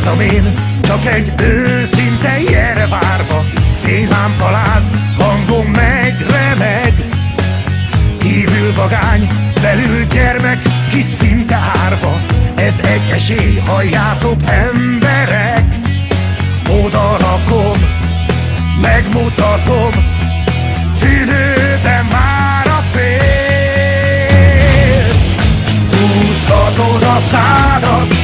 Álltam én, csak egy őszinte jelre várva, fénylámpaláz, hangom megremeg. Kívül vagány, belül gyermek, kis szinte árva. Ez egy esély, halljátok emberek. Oda rakom, megmutatom, tűnőben már a félsz. Húzhatod a szádat,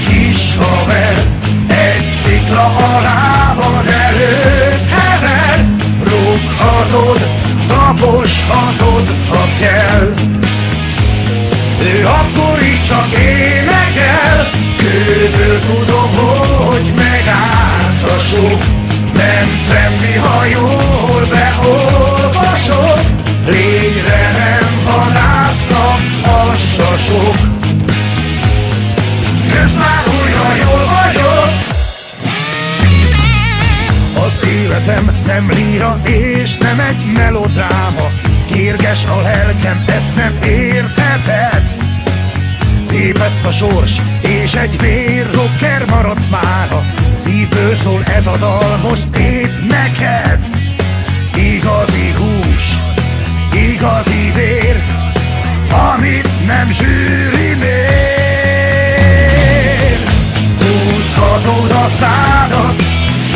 kis haver, egy szikla alá van előtt hever. Rúghatod, taposhatod, ha kell. Ő akkor is csak énekel. Kőből tudom, hogy megállt a sok. Nem tremli, ha jól beolvasok. Lényre nem vadásznak a sasok. Jössz már újra, jól vagyok. Az életem nem líra és nem egy melodráma. Kérges a lelkem, ezt nem értheted. Tépett a sors, és egy vérrocker maradt mára. Szívből szól ez a dal most épp neked. Igazi hús, igazi vér, amit nem zsűri mér. Húzhatod a szádat,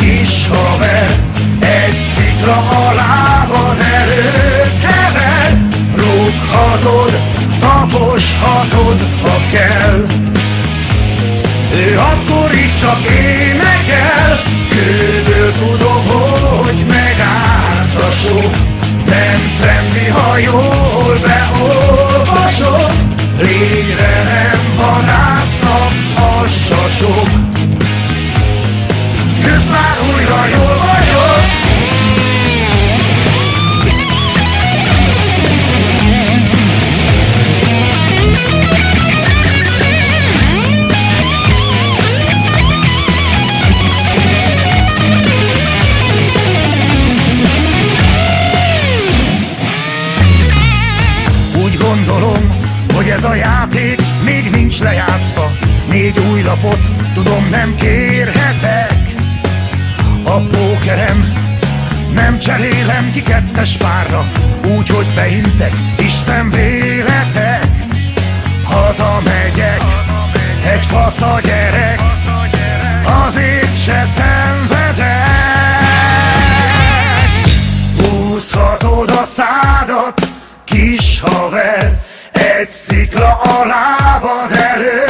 kis haver, egy szikla alá van előtt hever. Rúghatod, taposhatod, ha kell. Ő akkor is csak énekel. Kőből tudom, hogy megállt a sok. Nem tremli, ha jól beolvasok. Lényre nem vadásznak a sasok. Jössz már újra, jól vagyok. Úgy gondolom, hogy ez a játék még nincs lejátszva. 4 új lapot, tudom, nem kérhetek. A pókerem nem cserélem ki 2-es párra, úgyhogy beintek, Isten véletek. Hazamegyek, egy fasz a gyerek, azért se szenvedek. Húzhatod a szádat, kis haver, egy szikla alá van elő.